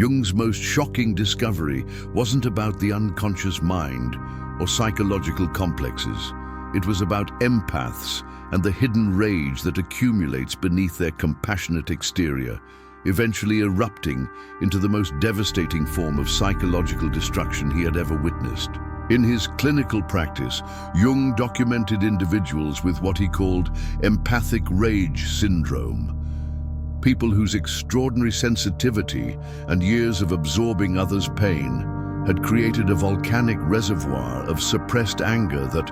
Jung's most shocking discovery wasn't about the unconscious mind or psychological complexes. It was about empaths and the hidden rage that accumulates beneath their compassionate exterior, eventually erupting into the most devastating form of psychological destruction he had ever witnessed. In his clinical practice, Jung documented individuals with what he called empathic rage syndrome, people whose extraordinary sensitivity and years of absorbing others' pain had created a volcanic reservoir of suppressed anger that,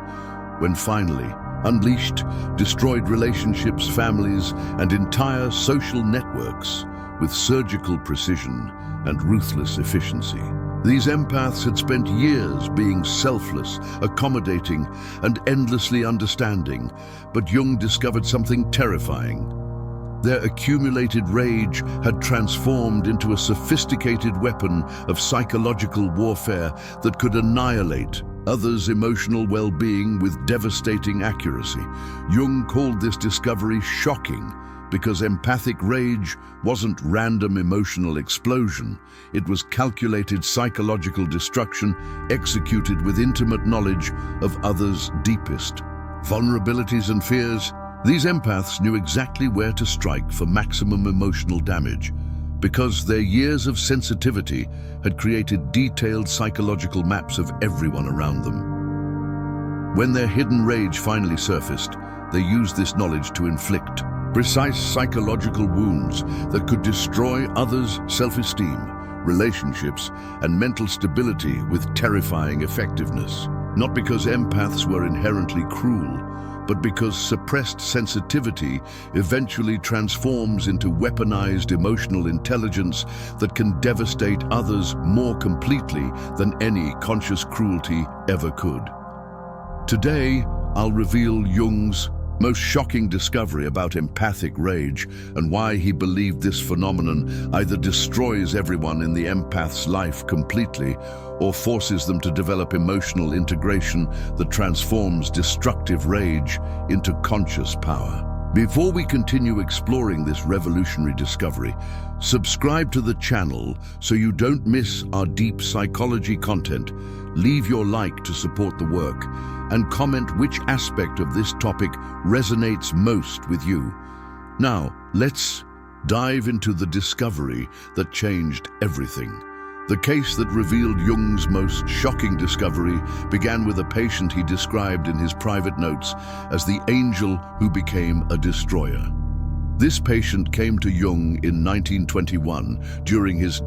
when finally unleashed, destroyed relationships, families, and entire social networks with surgical precision and ruthless efficiency. These empaths had spent years being selfless, accommodating, and endlessly understanding, but Jung discovered something terrifying. Their accumulated rage had transformed into a sophisticated weapon of psychological warfare that could annihilate others' emotional well-being with devastating accuracy. Jung called this discovery shocking because empathic rage wasn't random emotional explosion. It was calculated psychological destruction executed with intimate knowledge of others' deepest vulnerabilities and fears. These empaths knew exactly where to strike for maximum emotional damage because their years of sensitivity had created detailed psychological maps of everyone around them. When their hidden rage finally surfaced, they used this knowledge to inflict precise psychological wounds that could destroy others' self-esteem, relationships, and mental stability with terrifying effectiveness. Not because empaths were inherently cruel, but because suppressed sensitivity eventually transforms into weaponized emotional intelligence that can devastate others more completely than any conscious cruelty ever could. Today, I'll reveal Jung's most shocking discovery about empathic rage and why he believed this phenomenon either destroys everyone in the empath's life completely or forces them to develop emotional integration that transforms destructive rage into conscious power. Before we continue exploring this revolutionary discovery, subscribe to the channel so you don't miss our deep psychology content. Leave your like to support the work and comment which aspect of this topic resonates most with you. Now, let's dive into the discovery that changed everything. The case that revealed Jung's most shocking discovery began with a patient he described in his private notes as the angel who became a destroyer. This patient came to Jung in 1921 during his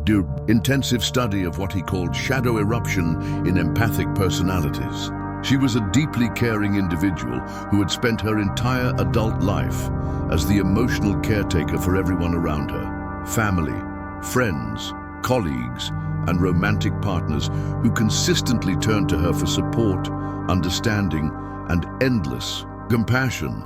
intensive study of what he called shadow eruption in empathic personalities. She was a deeply caring individual who had spent her entire adult life as the emotional caretaker for everyone around her: family, friends, colleagues, and romantic partners who consistently turned to her for support, understanding, and endless compassion.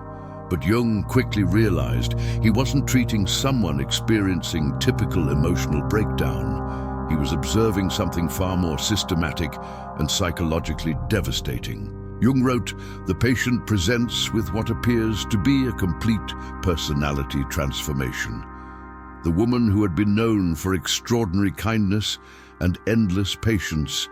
But Jung quickly realized he wasn't treating someone experiencing typical emotional breakdown. He was observing something far more systematic and psychologically devastating. Jung wrote, "The patient presents with what appears to be a complete personality transformation. The woman who had been known for extraordinary kindness and endless patience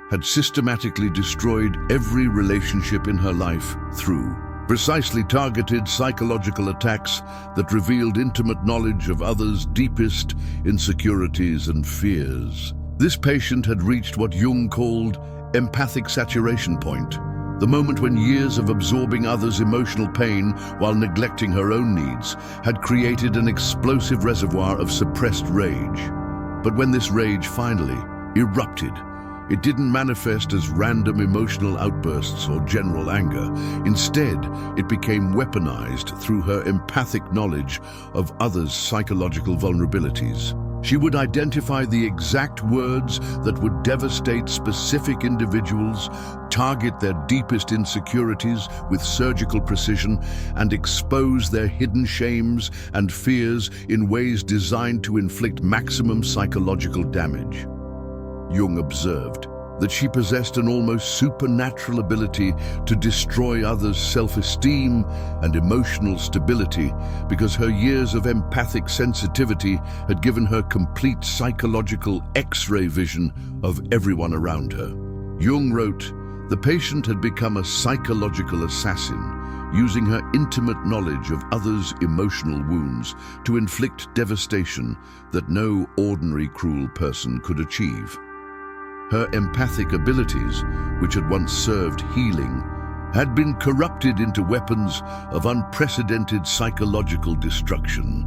had systematically destroyed every relationship in her life through precisely targeted psychological attacks that revealed intimate knowledge of others' deepest insecurities and fears." This patient had reached what Jung called empathic saturation point, the moment when years of absorbing others' emotional pain while neglecting her own needs had created an explosive reservoir of suppressed rage. But when this rage finally erupted, it didn't manifest as random emotional outbursts or general anger. Instead, it became weaponized through her empathic knowledge of others' psychological vulnerabilities. She would identify the exact words that would devastate specific individuals, target their deepest insecurities with surgical precision, and expose their hidden shames and fears in ways designed to inflict maximum psychological damage. Jung observed, that she possessed an almost supernatural ability to destroy others' self-esteem and emotional stability because her years of empathic sensitivity had given her complete psychological X-ray vision of everyone around her. Jung wrote, "The patient had become a psychological assassin, using her intimate knowledge of others' emotional wounds to inflict devastation that no ordinary cruel person could achieve." Her empathic abilities, which had once served healing, had been corrupted into weapons of unprecedented psychological destruction.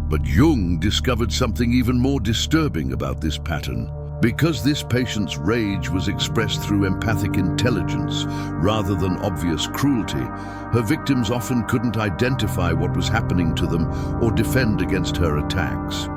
But Jung discovered something even more disturbing about this pattern. Because this patient's rage was expressed through empathic intelligence rather than obvious cruelty, her victims often couldn't identify what was happening to them or defend against her attacks.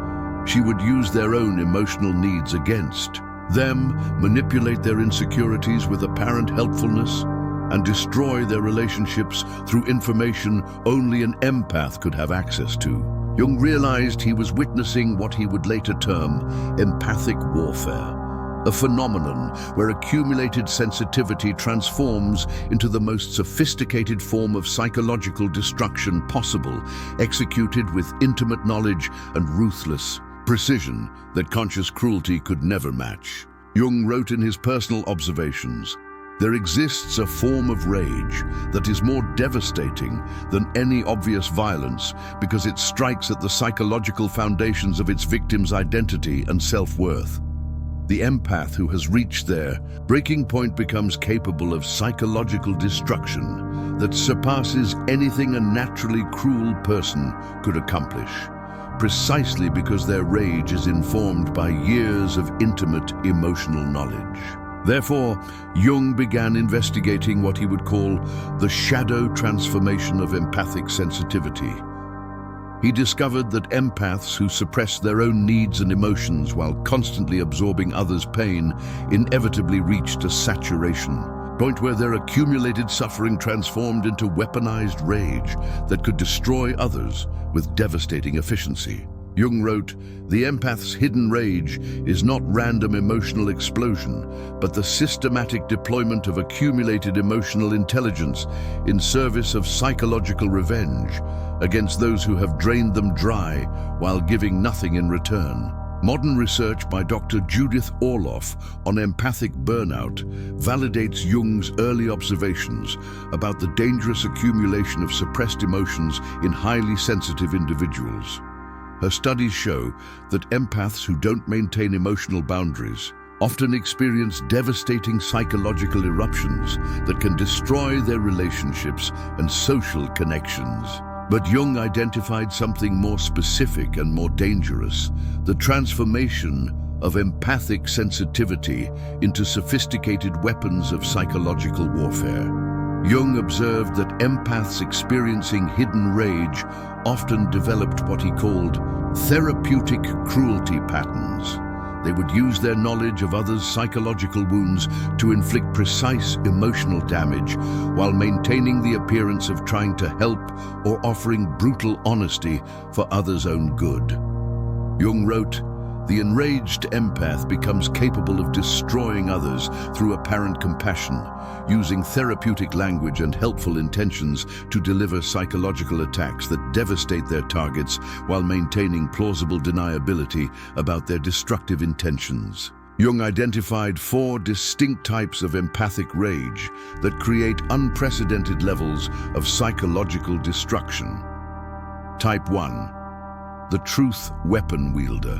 She would use their own emotional needs against them, manipulate their insecurities with apparent helpfulness, and destroy their relationships through information only an empath could have access to. Jung realized he was witnessing what he would later term empathic warfare, a phenomenon where accumulated sensitivity transforms into the most sophisticated form of psychological destruction possible, executed with intimate knowledge and ruthless precision that conscious cruelty could never match. Jung wrote in his personal observations, "There exists a form of rage that is more devastating than any obvious violence because it strikes at the psychological foundations of its victim's identity and self-worth. The empath who has reached their breaking point becomes capable of psychological destruction that surpasses anything a naturally cruel person could accomplish, precisely because their rage is informed by years of intimate emotional knowledge." Therefore, Jung began investigating what he would call the shadow transformation of empathic sensitivity. He discovered that empaths who suppress their own needs and emotions while constantly absorbing others' pain inevitably reached a saturation point where their accumulated suffering transformed into weaponized rage that could destroy others with devastating efficiency. Jung wrote, "The empath's hidden rage is not random emotional explosion, but the systematic deployment of accumulated emotional intelligence in service of psychological revenge against those who have drained them dry while giving nothing in return." Modern research by Dr. Judith Orloff on empathic burnout validates Jung's early observations about the dangerous accumulation of suppressed emotions in highly sensitive individuals. Her studies show that empaths who don't maintain emotional boundaries often experience devastating psychological eruptions that can destroy their relationships and social connections. But Jung identified something more specific and more dangerous: the transformation of empathic sensitivity into sophisticated weapons of psychological warfare. Jung observed that empaths experiencing hidden rage often developed what he called therapeutic cruelty patterns. They would use their knowledge of others' psychological wounds to inflict precise emotional damage while maintaining the appearance of trying to help or offering brutal honesty for others' own good. Jung wrote, "The enraged empath becomes capable of destroying others through apparent compassion, using therapeutic language and helpful intentions to deliver psychological attacks that devastate their targets while maintaining plausible deniability about their destructive intentions." Jung identified 4 distinct types of empathic rage that create unprecedented levels of psychological destruction. Type 1. The truth weapon wielder.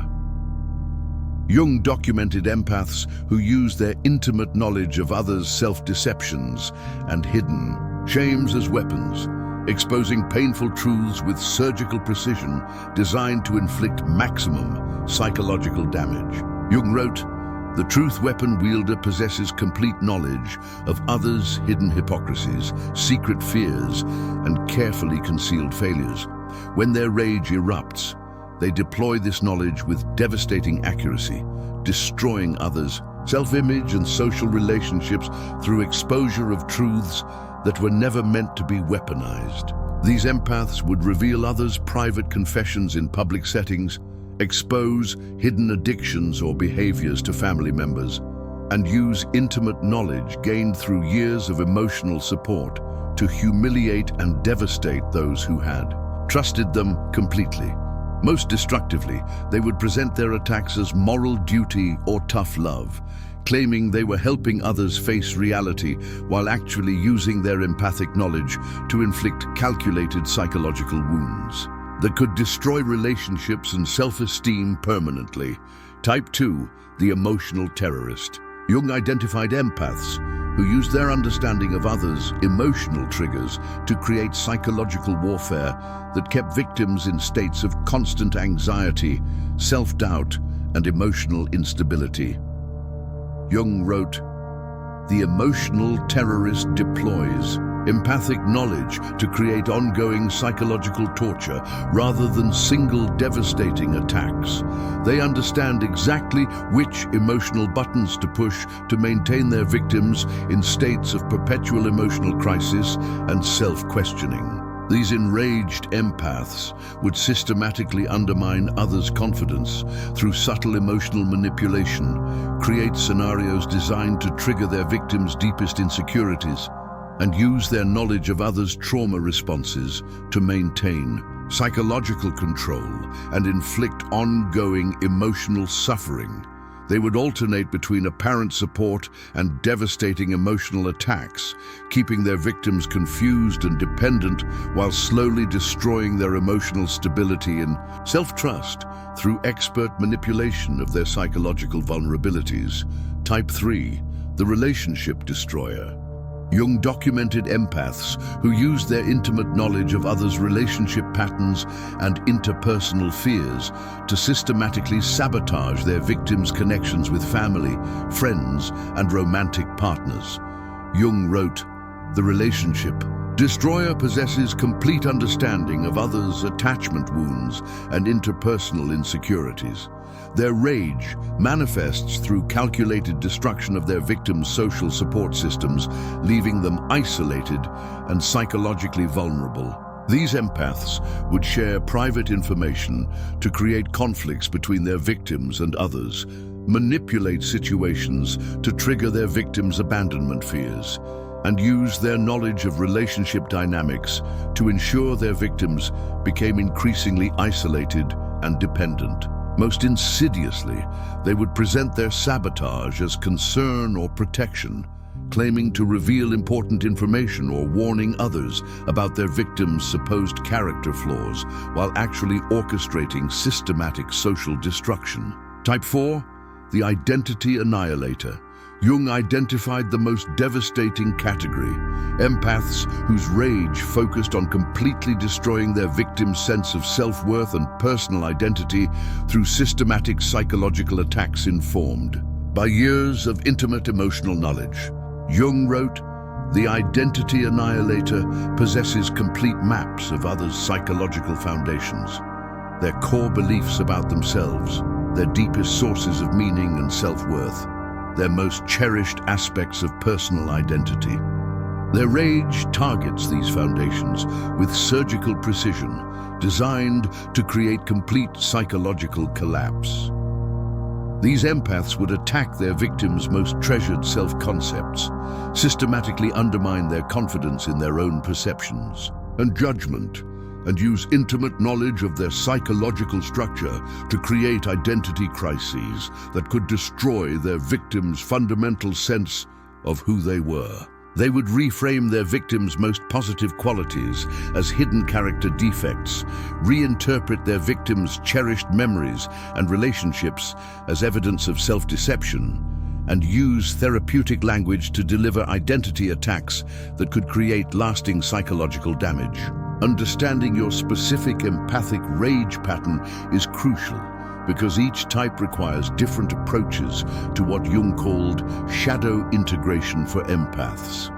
Jung documented empaths who use their intimate knowledge of others' self-deceptions and hidden shames as weapons, exposing painful truths with surgical precision designed to inflict maximum psychological damage. Jung wrote, "The truth weapon wielder possesses complete knowledge of others' hidden hypocrisies, secret fears, and carefully concealed failures. When their rage erupts, they deploy this knowledge with devastating accuracy, destroying others' self-image and social relationships through exposure of truths that were never meant to be weaponized." These empaths would reveal others' private confessions in public settings, expose hidden addictions or behaviors to family members, and use intimate knowledge gained through years of emotional support to humiliate and devastate those who had trusted them completely. Most destructively, they would present their attacks as moral duty or tough love, claiming they were helping others face reality while actually using their empathic knowledge to inflict calculated psychological wounds that could destroy relationships and self-esteem permanently. Type 2, the emotional terrorist. Jung identified empaths who used their understanding of others' emotional triggers to create psychological warfare that kept victims in states of constant anxiety, self-doubt, and emotional instability. Jung wrote, "The emotional terrorist deploys empathic knowledge to create ongoing psychological torture rather than single devastating attacks. They understand exactly which emotional buttons to push to maintain their victims in states of perpetual emotional crisis and self-questioning. These enraged empaths would systematically undermine others' confidence through subtle emotional manipulation, create scenarios designed to trigger their victims' deepest insecurities, and use their knowledge of others' trauma responses to maintain psychological control and inflict ongoing emotional suffering. They would alternate between apparent support and devastating emotional attacks, keeping their victims confused and dependent while slowly destroying their emotional stability and self-trust through expert manipulation of their psychological vulnerabilities." Type 3, the relationship destroyer. Jung documented empaths who used their intimate knowledge of others' relationship patterns and interpersonal fears to systematically sabotage their victims' connections with family, friends, and romantic partners. Jung wrote, "The relationship destroyer possesses complete understanding of others' attachment wounds and interpersonal insecurities. Their rage manifests through calculated destruction of their victims' social support systems, leaving them isolated and psychologically vulnerable. These empaths would share private information to create conflicts between their victims and others, manipulate situations to trigger their victims' abandonment fears, and use their knowledge of relationship dynamics to ensure their victims became increasingly isolated and dependent. Most insidiously, they would present their sabotage as concern or protection, claiming to reveal important information or warning others about their victims' supposed character flaws, while actually orchestrating systematic social destruction. Type 4, the identity annihilator. Jung identified the most devastating category, empaths whose rage focused on completely destroying their victims' sense of self-worth and personal identity through systematic psychological attacks informed by years of intimate emotional knowledge. Jung wrote, "The identity annihilator possesses complete maps of others' psychological foundations, their core beliefs about themselves, their deepest sources of meaning and self-worth, their most cherished aspects of personal identity. Their rage targets these foundations with surgical precision, designed to create complete psychological collapse. These empaths would attack their victims' most treasured self-concepts, systematically undermine their confidence in their own perceptions and judgment, and use intimate knowledge of their psychological structure to create identity crises that could destroy their victims' fundamental sense of who they were. They would reframe their victims' most positive qualities as hidden character defects, reinterpret their victims' cherished memories and relationships as evidence of self-deception, and use therapeutic language to deliver identity attacks that could create lasting psychological damage. Understanding your specific empathic rage pattern is crucial because each type requires different approaches to what Jung called shadow integration for empaths.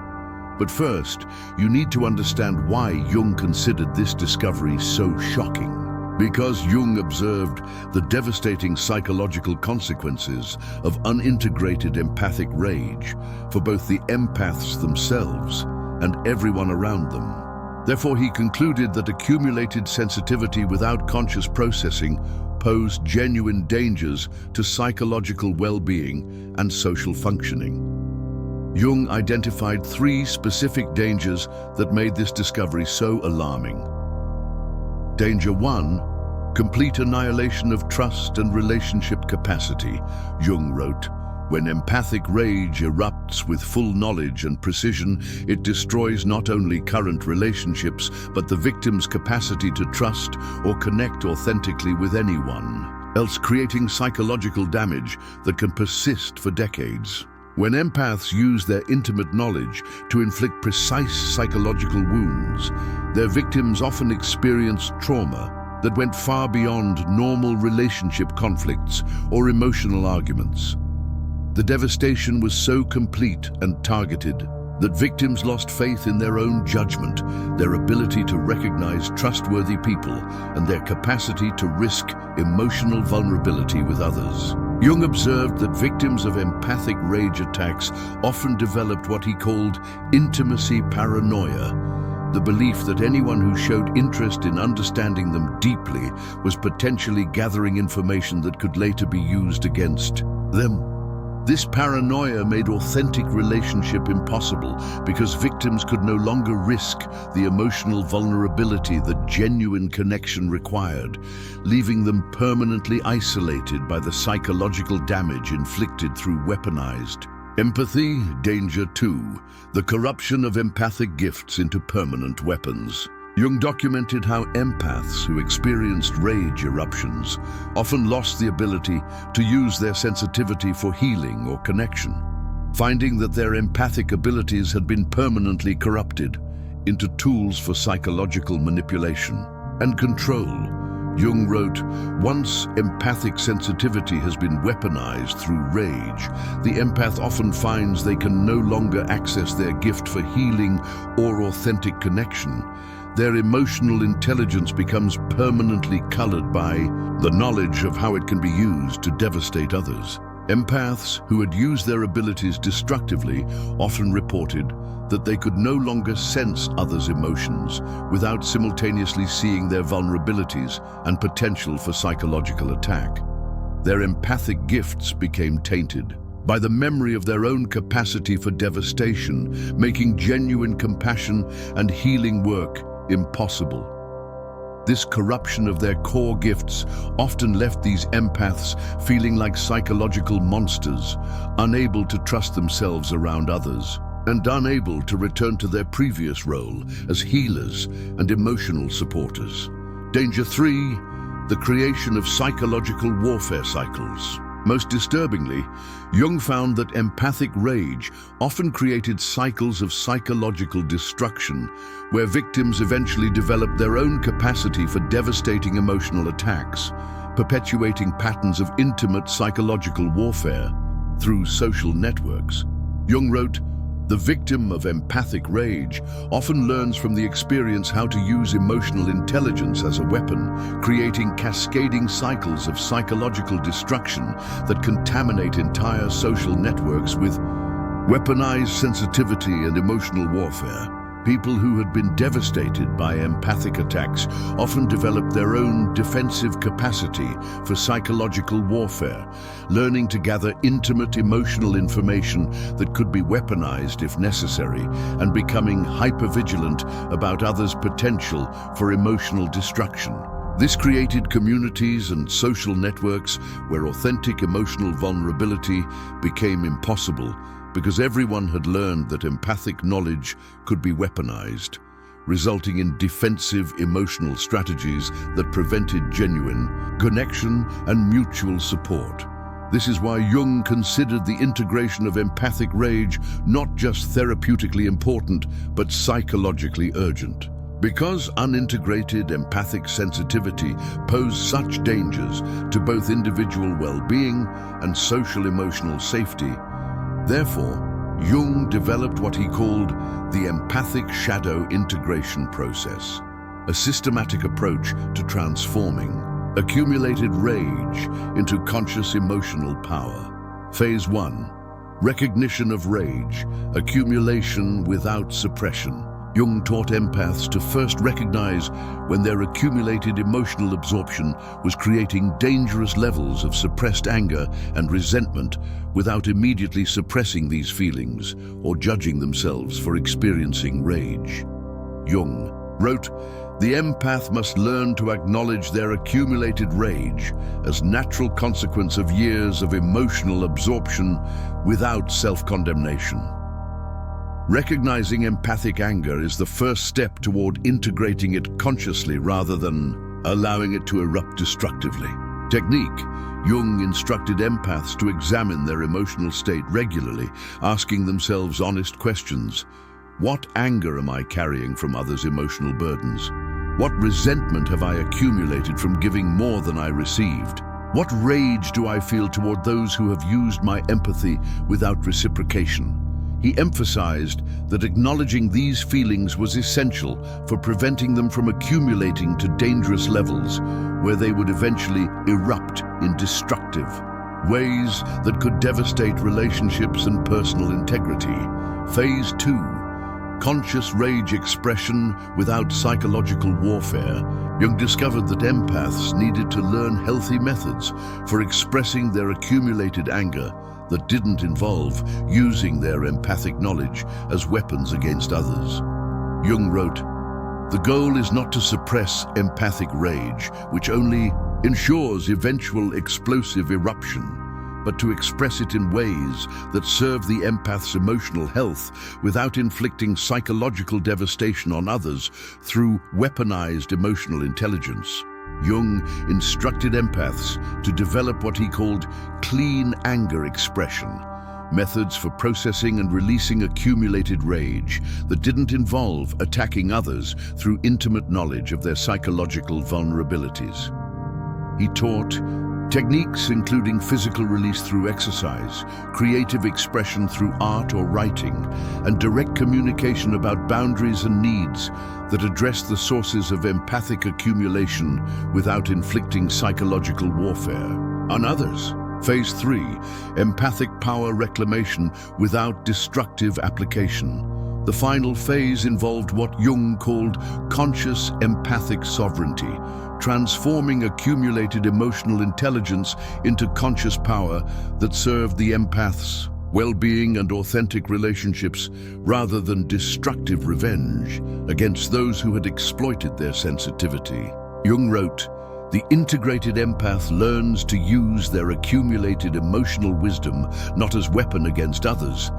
But first, you need to understand why Jung considered this discovery so shocking. Because Jung observed the devastating psychological consequences of unintegrated empathic rage for both the empaths themselves and everyone around them. Therefore, he concluded that accumulated sensitivity without conscious processing posed genuine dangers to psychological well-being and social functioning. Jung identified 3 specific dangers that made this discovery so alarming. Danger 1, complete annihilation of trust and relationship capacity. Jung wrote, "When empathic rage erupts with full knowledge and precision, it destroys not only current relationships, but the victim's capacity to trust or connect authentically with anyone else, creating psychological damage that can persist for decades." When empaths use their intimate knowledge to inflict precise psychological wounds, their victims often experience trauma that went far beyond normal relationship conflicts or emotional arguments. The devastation was so complete and targeted that victims lost faith in their own judgment, their ability to recognize trustworthy people, and their capacity to risk emotional vulnerability with others. Jung observed that victims of empathic rage attacks often developed what he called intimacy paranoia, the belief that anyone who showed interest in understanding them deeply was potentially gathering information that could later be used against them. This paranoia made authentic relationship impossible because victims could no longer risk the emotional vulnerability that genuine connection required, leaving them permanently isolated by the psychological damage inflicted through weaponized empathy. Danger 2, the corruption of empathic gifts into permanent weapons. Jung documented how empaths who experienced rage eruptions often lost the ability to use their sensitivity for healing or connection, finding that their empathic abilities had been permanently corrupted into tools for psychological manipulation and control. Jung wrote, "Once empathic sensitivity has been weaponized through rage, the empath often finds they can no longer access their gift for healing or authentic connection. Their emotional intelligence becomes permanently colored by the knowledge of how it can be used to devastate others." Empaths who had used their abilities destructively often reported that they could no longer sense others' emotions without simultaneously seeing their vulnerabilities and potential for psychological attack. Their empathic gifts became tainted by the memory of their own capacity for devastation, making genuine compassion and healing work impossible. This corruption of their core gifts often left these empaths feeling like psychological monsters, unable to trust themselves around others, and unable to return to their previous role as healers and emotional supporters. Danger 3, the creation of psychological warfare cycles. Most disturbingly, Jung found that empathic rage often created cycles of psychological destruction, where victims eventually developed their own capacity for devastating emotional attacks, perpetuating patterns of intimate psychological warfare through social networks. Jung wrote, "The victim of empathic rage often learns from the experience how to use emotional intelligence as a weapon, creating cascading cycles of psychological destruction that contaminate entire social networks with weaponized sensitivity and emotional warfare." People who had been devastated by empathic attacks often developed their own defensive capacity for psychological warfare, learning to gather intimate emotional information that could be weaponized if necessary, and becoming hypervigilant about others' potential for emotional destruction. This created communities and social networks where authentic emotional vulnerability became impossible, because everyone had learned that empathic knowledge could be weaponized, resulting in defensive emotional strategies that prevented genuine connection and mutual support. This is why Jung considered the integration of empathic rage not just therapeutically important, but psychologically urgent. Because unintegrated empathic sensitivity posed such dangers to both individual well-being and social emotional safety, therefore, Jung developed what he called the empathic shadow integration process, a systematic approach to transforming accumulated rage into conscious emotional power. Phase 1. Recognition of rage, accumulation without suppression. Jung taught empaths to first recognize when their accumulated emotional absorption was creating dangerous levels of suppressed anger and resentment without immediately suppressing these feelings or judging themselves for experiencing rage. Jung wrote, "The empath must learn to acknowledge their accumulated rage as natural consequence of years of emotional absorption without self-condemnation." Recognizing empathic anger is the first step toward integrating it consciously rather than allowing it to erupt destructively. Technique: Jung instructed empaths to examine their emotional state regularly, asking themselves honest questions. What anger am I carrying from others' emotional burdens? What resentment have I accumulated from giving more than I received? What rage do I feel toward those who have used my empathy without reciprocation? He emphasized that acknowledging these feelings was essential for preventing them from accumulating to dangerous levels where they would eventually erupt in destructive ways that could devastate relationships and personal integrity. Phase 2. Conscious rage expression without psychological warfare. Jung discovered that empaths needed to learn healthy methods for expressing their accumulated anger that didn't involve using their empathic knowledge as weapons against others. Jung wrote, "The goal is not to suppress empathic rage, which only ensures eventual explosive eruption, but to express it in ways that serve the empath's emotional health without inflicting psychological devastation on others through weaponized emotional intelligence." Jung instructed empaths to develop what he called clean anger expression, methods for processing and releasing accumulated rage that didn't involve attacking others through intimate knowledge of their psychological vulnerabilities. He taught techniques including physical release through exercise, creative expression through art or writing, and direct communication about boundaries and needs that address the sources of empathic accumulation without inflicting psychological warfare on others. Phase 3, empathic power reclamation without destructive application. The final phase involved what Jung called conscious empathic sovereignty, transforming accumulated emotional intelligence into conscious power that served the empath's well-being and authentic relationships rather than destructive revenge against those who had exploited their sensitivity. Jung wrote, "The integrated empath learns to use their accumulated emotional wisdom not as weapon against others,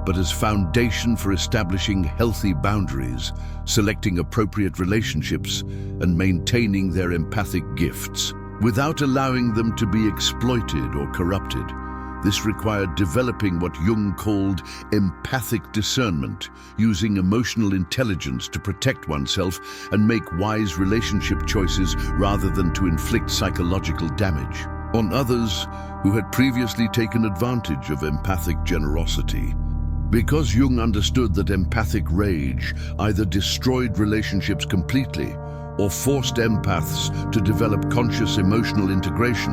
but as foundation for establishing healthy boundaries, selecting appropriate relationships, and maintaining their empathic gifts, without allowing them to be exploited or corrupted." This required developing what Jung called empathic discernment, using emotional intelligence to protect oneself and make wise relationship choices rather than to inflict psychological damage on others who had previously taken advantage of empathic generosity. Because Jung understood that empathic rage either destroyed relationships completely or forced empaths to develop conscious emotional integration,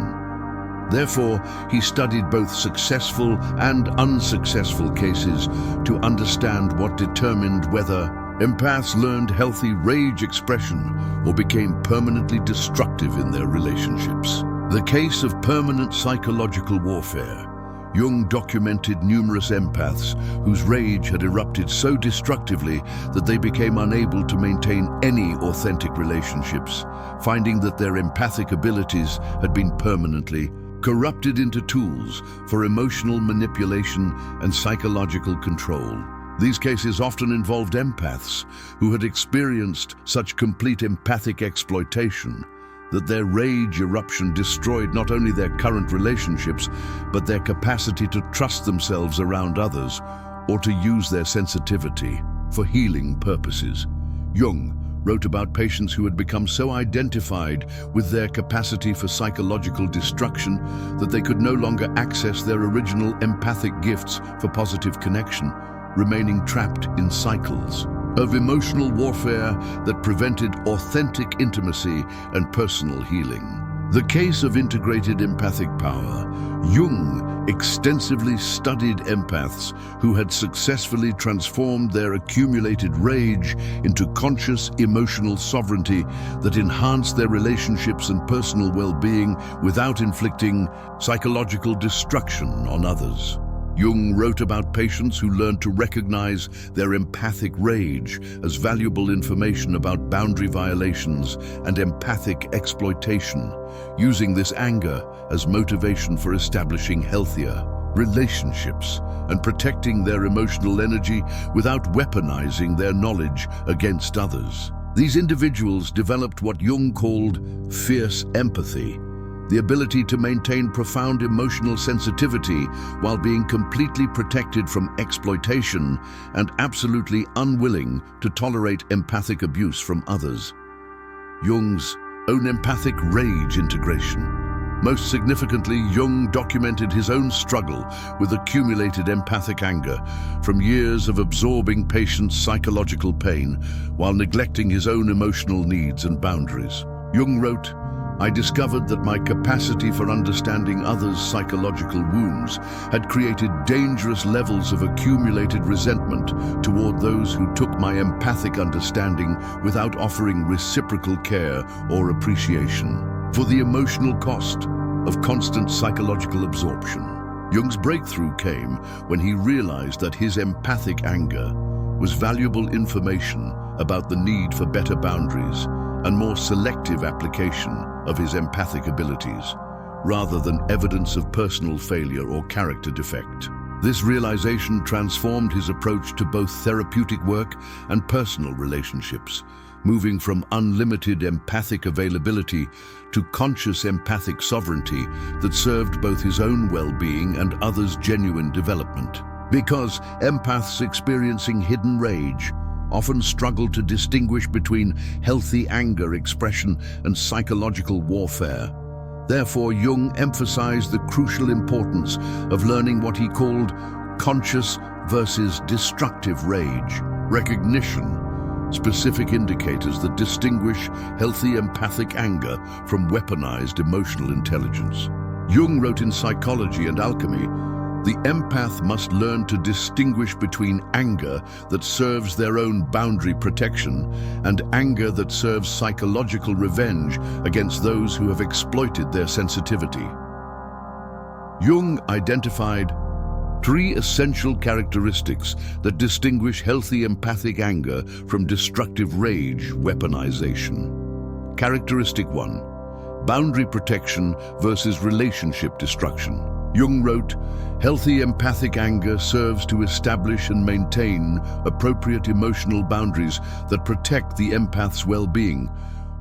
therefore, he studied both successful and unsuccessful cases to understand what determined whether empaths learned healthy rage expression or became permanently destructive in their relationships. The case of permanent psychological warfare. Jung documented numerous empaths whose rage had erupted so destructively that they became unable to maintain any authentic relationships, finding that their empathic abilities had been permanently corrupted into tools for emotional manipulation and psychological control. These cases often involved empaths who had experienced such complete empathic exploitation that their rage eruption destroyed not only their current relationships, but their capacity to trust themselves around others or to use their sensitivity for healing purposes. Jung wrote about patients who had become so identified with their capacity for psychological destruction that they could no longer access their original empathic gifts for positive connection, remaining trapped in cycles of emotional warfare that prevented authentic intimacy and personal healing. The case of integrated empathic power. Jung extensively studied empaths who had successfully transformed their accumulated rage into conscious emotional sovereignty that enhanced their relationships and personal well-being without inflicting psychological destruction on others. Jung wrote about patients who learned to recognize their empathic rage as valuable information about boundary violations and empathic exploitation, using this anger as motivation for establishing healthier relationships and protecting their emotional energy without weaponizing their knowledge against others. These individuals developed what Jung called fierce empathy, the ability to maintain profound emotional sensitivity while being completely protected from exploitation and absolutely unwilling to tolerate empathic abuse from others. Jung's own empathic rage integration. Most significantly, Jung documented his own struggle with accumulated empathic anger from years of absorbing patients' psychological pain while neglecting his own emotional needs and boundaries. Jung wrote, "I discovered that my capacity for understanding others' psychological wounds had created dangerous levels of accumulated resentment toward those who took my empathic understanding without offering reciprocal care or appreciation. For the emotional cost of constant psychological absorption." Jung's breakthrough came when he realized that his empathic anger was valuable information about the need for better boundaries and more selective application of his empathic abilities, rather than evidence of personal failure or character defect. This realization transformed his approach to both therapeutic work and personal relationships, moving from unlimited empathic availability to conscious empathic sovereignty that served both his own well-being and others' genuine development. Because empaths experiencing hidden rage often struggle to distinguish between healthy anger expression and psychological warfare. Therefore, Jung emphasized the crucial importance of learning what he called conscious versus destructive rage recognition, specific indicators that distinguish healthy empathic anger from weaponized emotional intelligence. Jung wrote in Psychology and Alchemy, "The empath must learn to distinguish between anger that serves their own boundary protection and anger that serves psychological revenge against those who have exploited their sensitivity." Jung identified 3 essential characteristics that distinguish healthy empathic anger from destructive rage weaponization. Characteristic 1: boundary protection versus relationship destruction. Jung wrote, "Healthy empathic anger serves to establish and maintain appropriate emotional boundaries that protect the empath's well-being,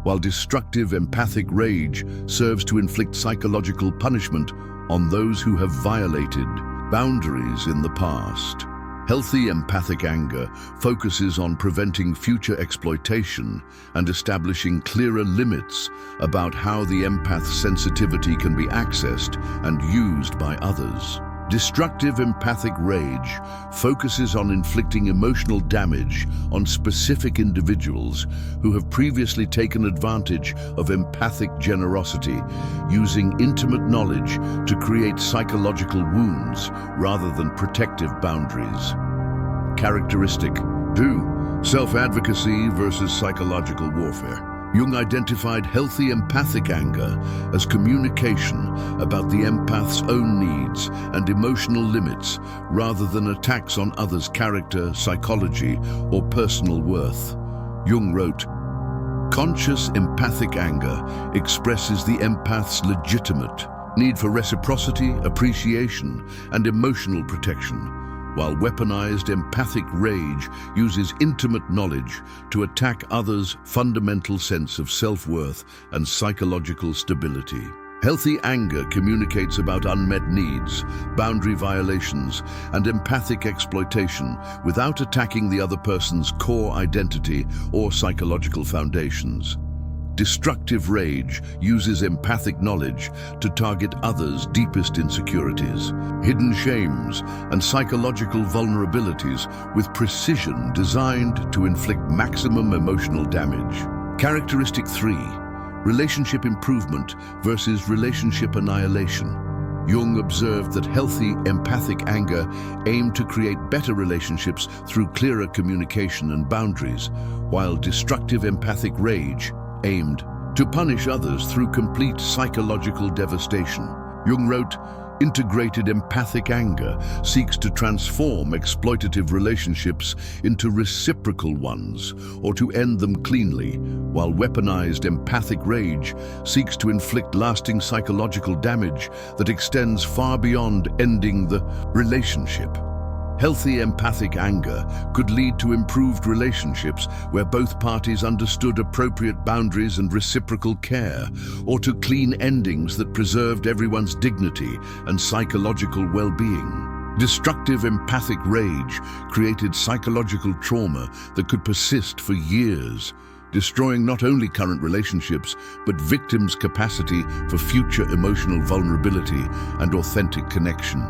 while destructive empathic rage serves to inflict psychological punishment on those who have violated boundaries in the past." Healthy empathic anger focuses on preventing future exploitation and establishing clearer limits about how the empath's sensitivity can be accessed and used by others. Destructive empathic rage focuses on inflicting emotional damage on specific individuals who have previously taken advantage of empathic generosity, using intimate knowledge to create psychological wounds rather than protective boundaries. Characteristic 2: self-advocacy versus psychological warfare. Jung identified healthy empathic anger as communication about the empath's own needs and emotional limits rather than attacks on others' character, psychology, or personal worth. Jung wrote, "Conscious empathic anger expresses the empath's legitimate need for reciprocity, appreciation, and emotional protection, while weaponized empathic rage uses intimate knowledge to attack others' fundamental sense of self-worth and psychological stability." Healthy anger communicates about unmet needs, boundary violations, and empathic exploitation without attacking the other person's core identity or psychological foundations. Destructive rage uses empathic knowledge to target others' deepest insecurities, hidden shames, and psychological vulnerabilities with precision designed to inflict maximum emotional damage. Characteristic 3: Relationship improvement versus relationship annihilation. Jung observed that healthy, empathic anger aimed to create better relationships through clearer communication and boundaries, while destructive empathic rage aimed to punish others through complete psychological devastation. Jung wrote, "Integrated empathic anger seeks to transform exploitative relationships into reciprocal ones or to end them cleanly, while weaponized empathic rage seeks to inflict lasting psychological damage that extends far beyond ending the relationship." Healthy empathic anger could lead to improved relationships where both parties understood appropriate boundaries and reciprocal care, or to clean endings that preserved everyone's dignity and psychological well-being. Destructive empathic rage created psychological trauma that could persist for years, destroying not only current relationships, but victims' capacity for future emotional vulnerability and authentic connection.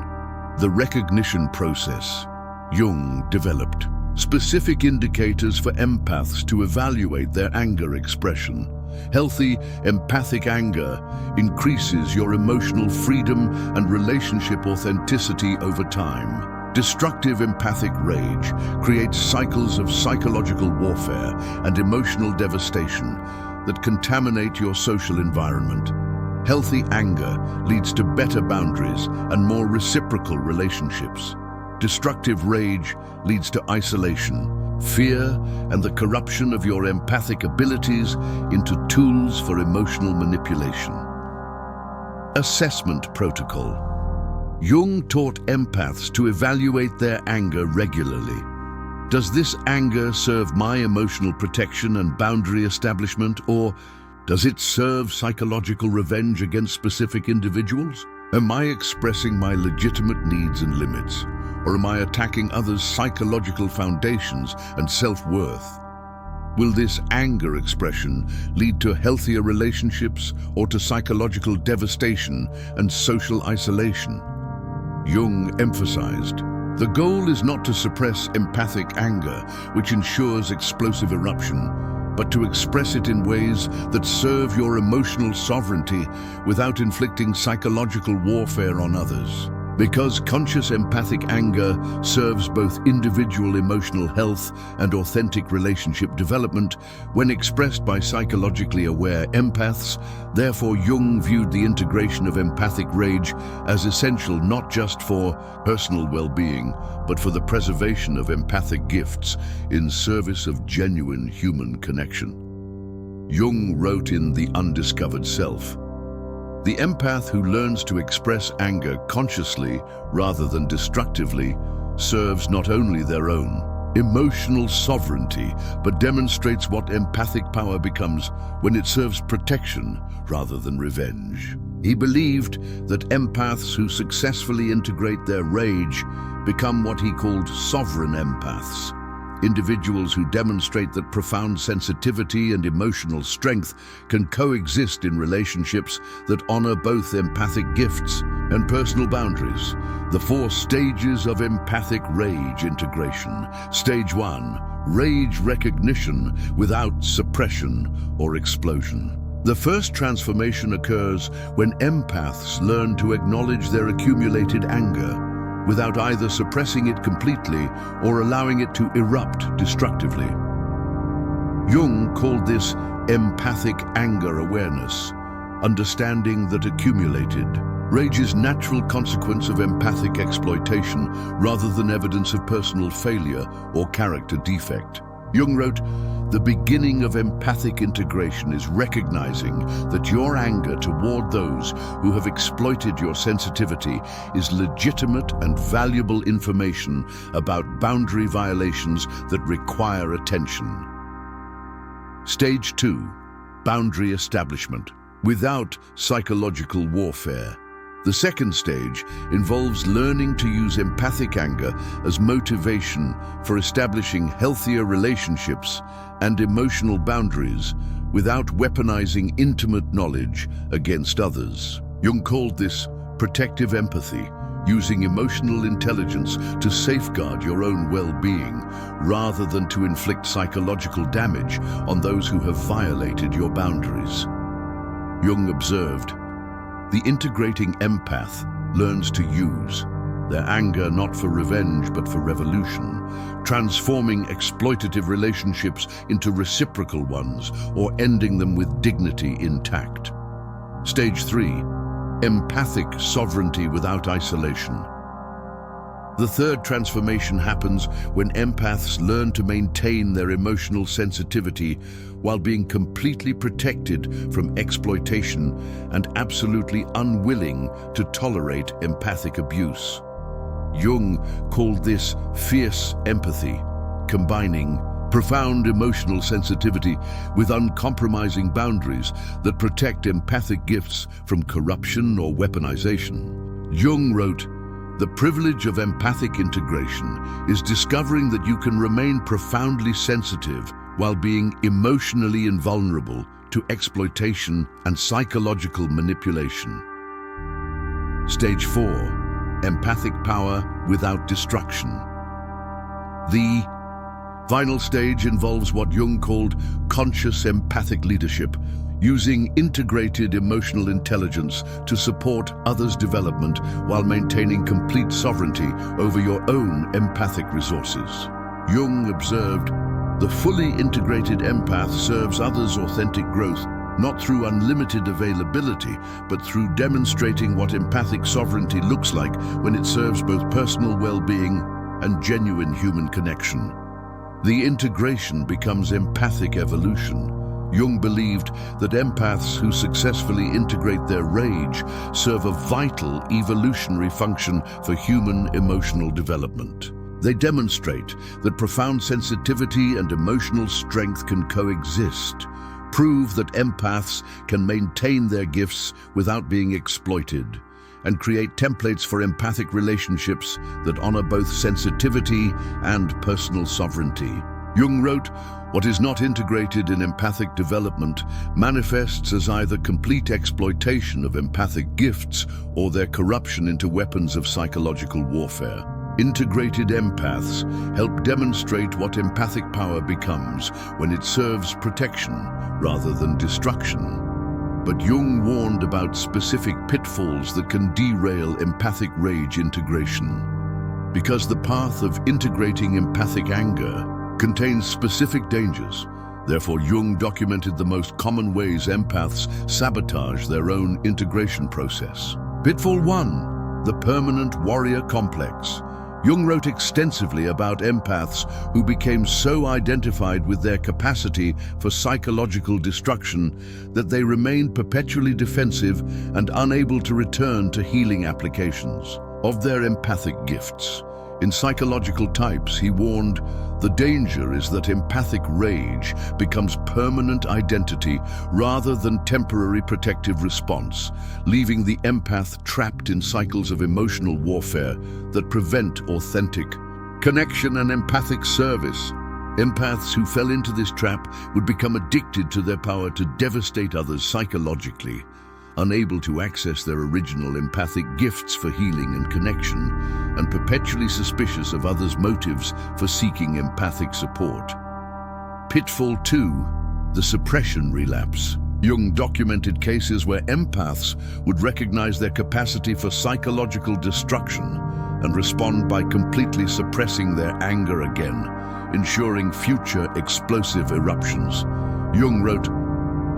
The recognition process. Jung developed specific indicators for empaths to evaluate their anger expression. Healthy, empathic anger increases your emotional freedom and relationship authenticity over time. Destructive empathic rage creates cycles of psychological warfare and emotional devastation that contaminate your social environment. Healthy anger leads to better boundaries and more reciprocal relationships. Destructive rage leads to isolation, fear, and the corruption of your empathic abilities into tools for emotional manipulation. Assessment protocol. Jung taught empaths to evaluate their anger regularly. Does this anger serve my emotional protection and boundary establishment, or does it serve psychological revenge against specific individuals? Am I expressing my legitimate needs and limits, or am I attacking others' psychological foundations and self-worth? Will this anger expression lead to healthier relationships or to psychological devastation and social isolation? Jung emphasized, the goal is not to suppress empathic anger, which ensures explosive eruption, but to express it in ways that serve your emotional sovereignty without inflicting psychological warfare on others. Because conscious empathic anger serves both individual emotional health and authentic relationship development when expressed by psychologically aware empaths, therefore Jung viewed the integration of empathic rage as essential not just for personal well-being, but for the preservation of empathic gifts in service of genuine human connection. Jung wrote in The Undiscovered Self, "The empath who learns to express anger consciously rather than destructively serves not only their own emotional sovereignty, but demonstrates what empathic power becomes when it serves protection rather than revenge." He believed that empaths who successfully integrate their rage become what he called sovereign empaths, individuals who demonstrate that profound sensitivity and emotional strength can coexist in relationships that honor both empathic gifts and personal boundaries. The 4 stages of empathic rage integration. Stage 1, rage recognition without suppression or explosion. The first transformation occurs when empaths learn to acknowledge their accumulated anger, without either suppressing it completely or allowing it to erupt destructively. Jung called this empathic anger awareness, understanding that accumulated rage is natural consequence of empathic exploitation rather than evidence of personal failure or character defect. Jung wrote, "The beginning of empathic integration is recognizing that your anger toward those who have exploited your sensitivity is legitimate and valuable information about boundary violations that require attention." Stage 2, boundary establishment, without psychological warfare. The second stage involves learning to use empathic anger as motivation for establishing healthier relationships and emotional boundaries without weaponizing intimate knowledge against others. Jung called this protective empathy, using emotional intelligence to safeguard your own well-being rather than to inflict psychological damage on those who have violated your boundaries. Jung observed, the integrating empath learns to use their anger not for revenge but for revolution, transforming exploitative relationships into reciprocal ones or ending them with dignity intact. Stage 3. Empathic sovereignty without isolation. The third transformation happens when empaths learn to maintain their emotional sensitivity while being completely protected from exploitation and absolutely unwilling to tolerate empathic abuse. Jung called this fierce empathy, combining profound emotional sensitivity with uncompromising boundaries that protect empathic gifts from corruption or weaponization. Jung wrote, "The privilege of empathic integration is discovering that you can remain profoundly sensitive while being emotionally invulnerable to exploitation and psychological manipulation." Stage 4. Empathic power without destruction. The final stage involves what Jung called conscious empathic leadership, using integrated emotional intelligence to support others' development while maintaining complete sovereignty over your own empathic resources. Jung observed, the fully integrated empath serves others' authentic growth, not through unlimited availability, but through demonstrating what empathic sovereignty looks like when it serves both personal well-being and genuine human connection. The integration becomes empathic evolution. Jung believed that empaths who successfully integrate their rage serve a vital evolutionary function for human emotional development. They demonstrate that profound sensitivity and emotional strength can coexist, prove that empaths can maintain their gifts without being exploited, and create templates for empathic relationships that honor both sensitivity and personal sovereignty. Jung wrote, what is not integrated in empathic development manifests as either complete exploitation of empathic gifts or their corruption into weapons of psychological warfare. Integrated empaths help demonstrate what empathic power becomes when it serves protection rather than destruction. But Jung warned about specific pitfalls that can derail empathic rage integration. Because the path of integrating empathic anger contains specific dangers, therefore Jung documented the most common ways empaths sabotage their own integration process. Pitfall 1. The permanent warrior complex. Jung wrote extensively about empaths who became so identified with their capacity for psychological destruction that they remained perpetually defensive and unable to return to healing applications of their empathic gifts. In Psychological Types, he warned, the danger is that empathic rage becomes permanent identity rather than temporary protective response, leaving the empath trapped in cycles of emotional warfare that prevent authentic connection and empathic service. Empaths who fell into this trap would become addicted to their power to devastate others psychologically, unable to access their original empathic gifts for healing and connection, and perpetually suspicious of others' motives for seeking empathic support. Pitfall 2. The suppression relapse. Jung documented cases where empaths would recognize their capacity for psychological destruction and respond by completely suppressing their anger again, ensuring future explosive eruptions. Jung wrote,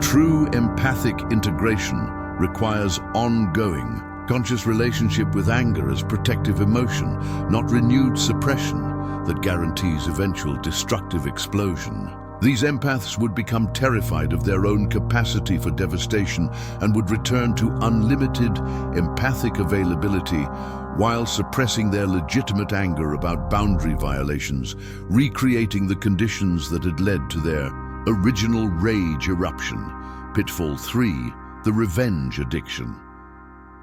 true empathic integration requires ongoing, conscious relationship with anger as protective emotion, not renewed suppression that guarantees eventual destructive explosion. These empaths would become terrified of their own capacity for devastation and would return to unlimited empathic availability while suppressing their legitimate anger about boundary violations, recreating the conditions that had led to their original rage eruption. Pitfall 3. The revenge addiction.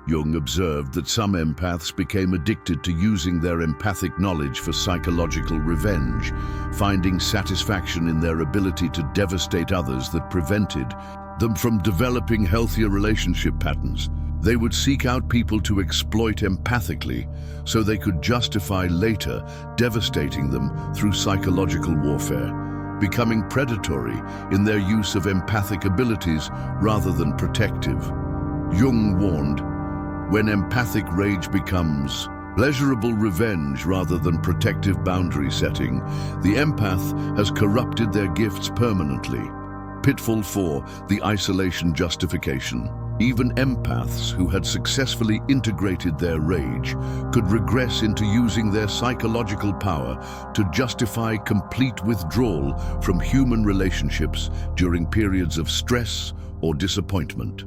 Jung observed that some empaths became addicted to using their empathic knowledge for psychological revenge, finding satisfaction in their ability to devastate others that prevented them from developing healthier relationship patterns. They would seek out people to exploit empathically so they could justify later devastating them through psychological warfare. becoming predatory in their use of empathic abilities rather than protective. Jung warned, when empathic rage becomes pleasurable revenge rather than protective boundary setting, the empath has corrupted their gifts permanently. Pitfall 4, the isolation justification. Even empaths who had successfully integrated their rage could regress into using their psychological power to justify complete withdrawal from human relationships during periods of stress or disappointment.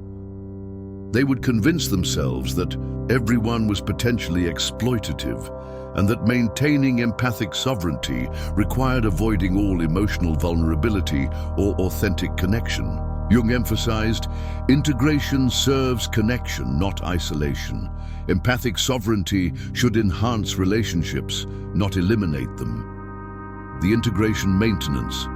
They would convince themselves that everyone was potentially exploitative and that maintaining empathic sovereignty required avoiding all emotional vulnerability or authentic connection. Jung emphasized, integration serves connection, not isolation. Empathic sovereignty should enhance relationships, not eliminate them. The integration maintenance.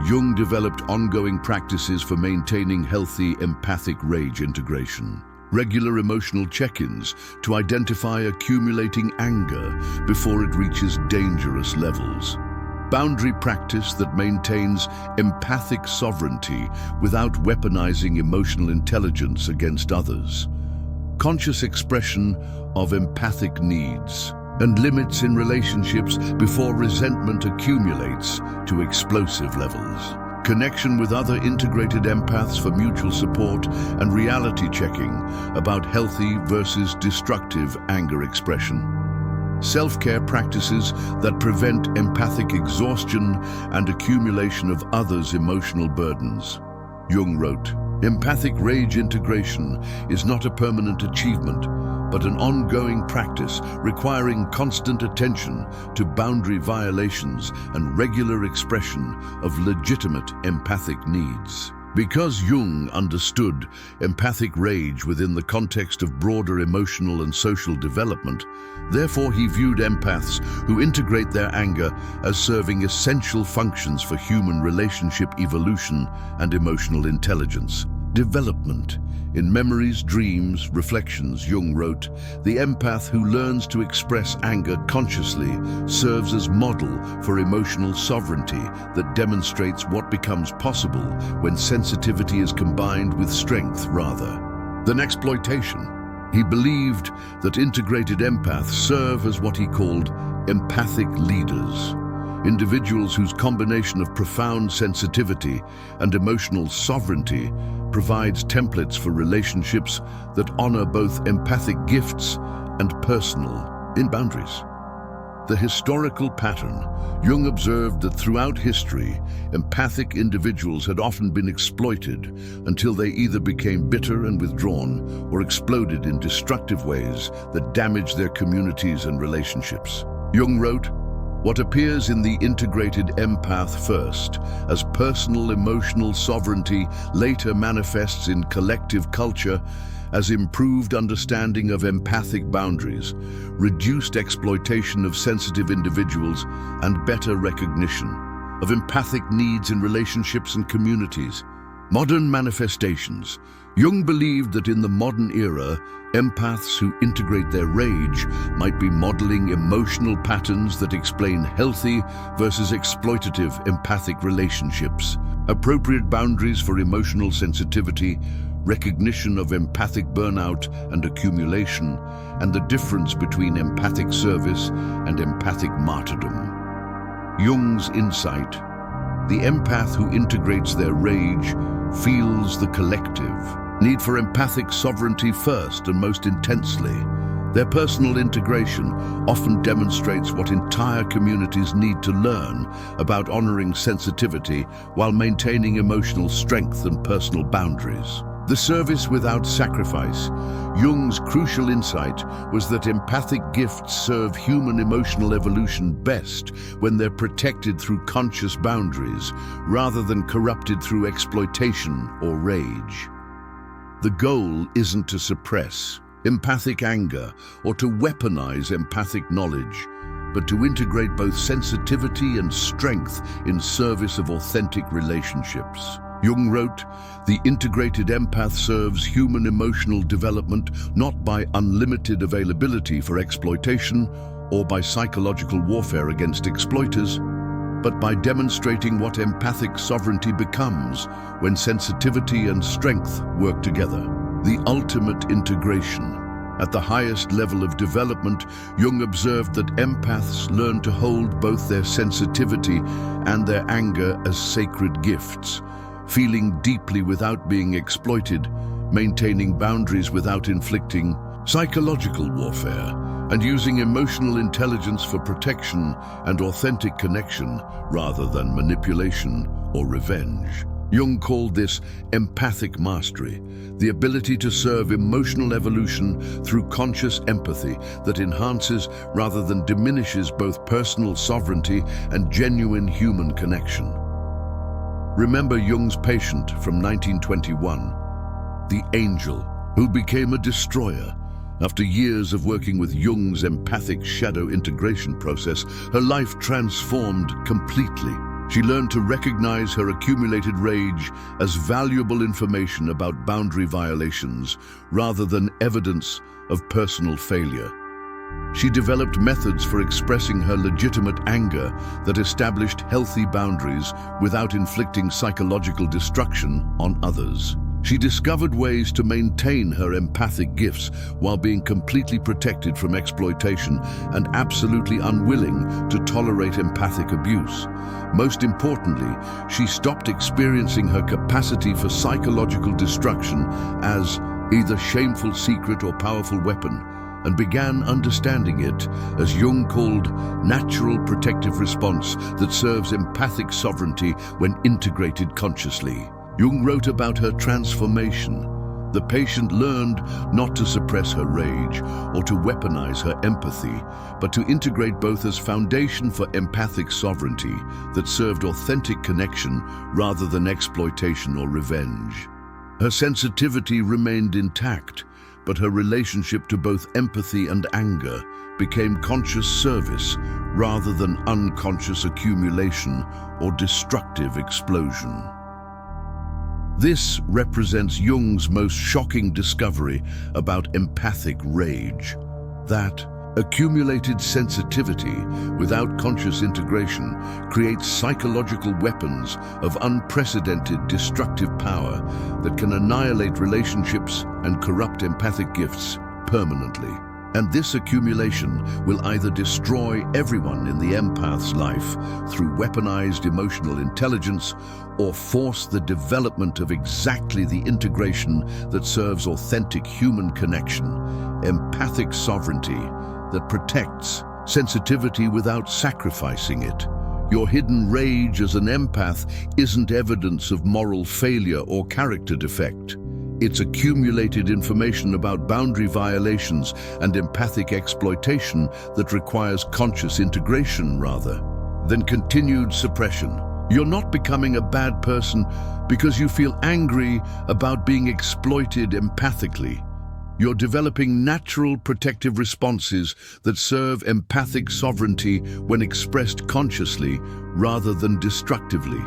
Jung developed ongoing practices for maintaining healthy empathic rage integration. Regular emotional check-ins to identify accumulating anger before it reaches dangerous levels. Boundary practice that maintains empathic sovereignty without weaponizing emotional intelligence against others. Conscious expression of empathic needs and limits in relationships before resentment accumulates to explosive levels. Connection with other integrated empaths for mutual support and reality checking about healthy versus destructive anger expression. Self-care practices that prevent empathic exhaustion and accumulation of others' emotional burdens. Jung wrote, empathic rage integration is not a permanent achievement, but an ongoing practice requiring constant attention to boundary violations and regular expression of legitimate empathic needs. Because Jung understood empathic rage within the context of broader emotional and social development, therefore he viewed empaths who integrate their anger as serving essential functions for human relationship evolution and emotional intelligence. Development. In Memories, Dreams, Reflections, Jung wrote, the empath who learns to express anger consciously serves as model for emotional sovereignty that demonstrates what becomes possible when sensitivity is combined with strength rather than exploitation. He believed that integrated empaths serve as what he called empathic leaders. Individuals whose combination of profound sensitivity and emotional sovereignty provides templates for relationships that honor both empathic gifts and personal boundaries. The historical pattern. Jung observed that throughout history, empathic individuals had often been exploited until they either became bitter and withdrawn or exploded in destructive ways that damaged their communities and relationships. Jung wrote, what appears in the integrated empath first as personal emotional sovereignty later manifests in collective culture as improved understanding of empathic boundaries, reduced exploitation of sensitive individuals, and better recognition of empathic needs in relationships and communities. Modern manifestations. Jung believed that in the modern era, empaths who integrate their rage might be modeling emotional patterns that explain healthy versus exploitative empathic relationships, appropriate boundaries for emotional sensitivity, recognition of empathic burnout and accumulation, and the difference between empathic service and empathic martyrdom. Jung's insight. The empath who integrates their rage feels the collective need for empathic sovereignty first and most intensely. Their personal integration often demonstrates what entire communities need to learn about honoring sensitivity while maintaining emotional strength and personal boundaries. The service without sacrifice. Jung's crucial insight was that empathic gifts serve human emotional evolution best when they're protected through conscious boundaries rather than corrupted through exploitation or rage. The goal isn't to suppress empathic anger or to weaponize empathic knowledge, but to integrate both sensitivity and strength in service of authentic relationships. Jung wrote, the integrated empath serves human emotional development not by unlimited availability for exploitation or by psychological warfare against exploiters, but by demonstrating what empathic sovereignty becomes when sensitivity and strength work together. The ultimate integration. At the highest level of development, Jung observed that empaths learn to hold both their sensitivity and their anger as sacred gifts, feeling deeply without being exploited, maintaining boundaries without inflicting psychological warfare, and using emotional intelligence for protection and authentic connection rather than manipulation or revenge. Jung called this empathic mastery, the ability to serve emotional evolution through conscious empathy that enhances rather than diminishes both personal sovereignty and genuine human connection. Remember Jung's patient from 1921, the angel, who became a destroyer. After years of working with Jung's empathic shadow integration process, her life transformed completely. She learned to recognize her accumulated rage as valuable information about boundary violations rather than evidence of personal failure. She developed methods for expressing her legitimate anger that established healthy boundaries without inflicting psychological destruction on others. She discovered ways to maintain her empathic gifts while being completely protected from exploitation and absolutely unwilling to tolerate empathic abuse. Most importantly, she stopped experiencing her capacity for psychological destruction as either shameful secret or powerful weapon, and began understanding it as Jung called natural protective response that serves empathic sovereignty when integrated consciously. Jung wrote about her transformation. The patient learned not to suppress her rage or to weaponize her empathy, but to integrate both as foundation for empathic sovereignty that served authentic connection rather than exploitation or revenge. Her sensitivity remained intact, but her relationship to both empathy and anger became conscious service rather than unconscious accumulation or destructive explosion. This represents Jung's most shocking discovery about empathic rage, that accumulated sensitivity without conscious integration creates psychological weapons of unprecedented destructive power that can annihilate relationships and corrupt empathic gifts permanently. And this accumulation will either destroy everyone in the empath's life through weaponized emotional intelligence or force the development of exactly the integration that serves authentic human connection, empathic sovereignty that protects sensitivity without sacrificing it. Your hidden rage as an empath isn't evidence of moral failure or character defect. It's accumulated information about boundary violations and empathic exploitation that requires conscious integration rather than continued suppression. You're not becoming a bad person because you feel angry about being exploited empathically. You're developing natural protective responses that serve empathic sovereignty when expressed consciously rather than destructively.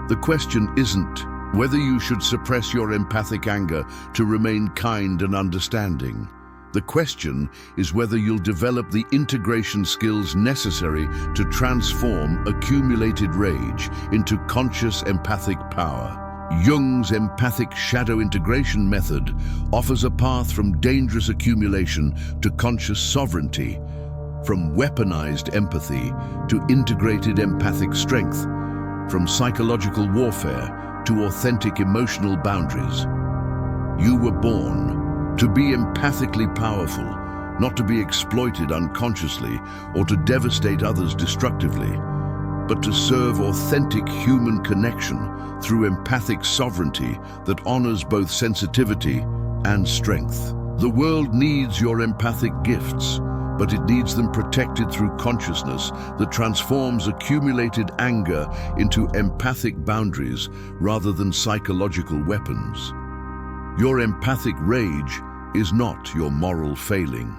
The question isn't whether you should suppress your empathic anger to remain kind and understanding. The question is whether you'll develop the integration skills necessary to transform accumulated rage into conscious empathic power. Jung's empathic shadow integration method offers a path from dangerous accumulation to conscious sovereignty, from weaponized empathy to integrated empathic strength, from psychological warfare to authentic emotional boundaries. You were born to be empathically powerful, not to be exploited unconsciously or to devastate others destructively, but to serve authentic human connection through empathic sovereignty that honors both sensitivity and strength. The world needs your empathic gifts, but it needs them protected through consciousness that transforms accumulated anger into empathic boundaries rather than psychological weapons. Your empathic rage is not your moral failing.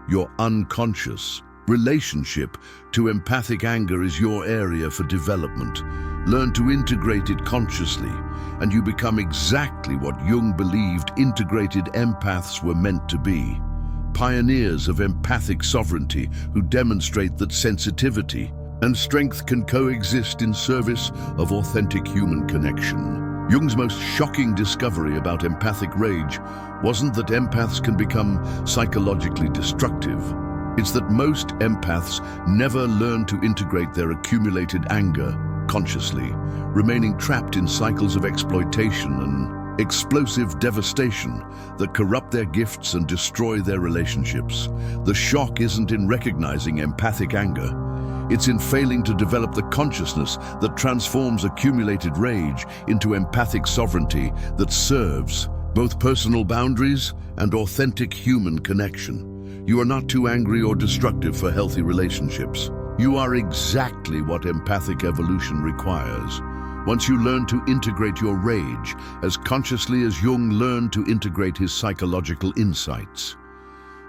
Your unconscious relationship to empathic anger is your area for development. Learn to integrate it consciously, and you become exactly what Jung believed integrated empaths were meant to be. Pioneers of empathic sovereignty who demonstrate that sensitivity, and strength can coexist in service of authentic human connection. Jung's most shocking discovery about empathic rage wasn't that empaths can become psychologically destructive. It's that most empaths never learn to integrate their accumulated anger consciously, remaining trapped in cycles of exploitation and explosive devastation that corrupt their gifts and destroy their relationships. The shock isn't in recognizing empathic anger. It's in failing to develop the consciousness that transforms accumulated rage into empathic sovereignty that serves both personal boundaries and authentic human connection. You are not too angry or destructive for healthy relationships. You are exactly what empathic evolution requires. Once you learn to integrate your rage as consciously as Jung learned to integrate his psychological insights.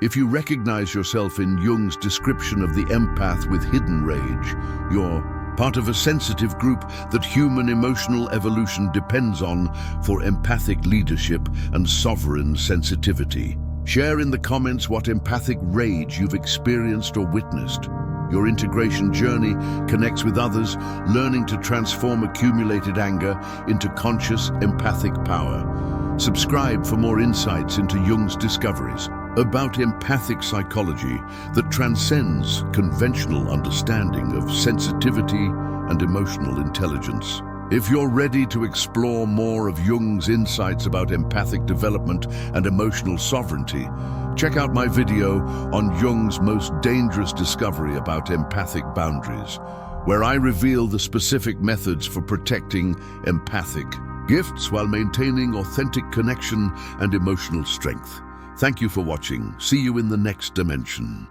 If you recognize yourself in Jung's description of the empath with hidden rage, you're part of a sensitive group that human emotional evolution depends on for empathic leadership and sovereign sensitivity. Share in the comments what empathic rage you've experienced or witnessed. Your integration journey connects with others, learning to transform accumulated anger into conscious, empathic power. Subscribe for more insights into Jung's discoveries about empathic psychology that transcends conventional understanding of sensitivity and emotional intelligence. If you're ready to explore more of Jung's insights about empathic development and emotional sovereignty, check out my video on Jung's most dangerous discovery about empathic boundaries, where I reveal the specific methods for protecting empathic gifts while maintaining authentic connection and emotional strength. Thank you for watching. See you in the next dimension.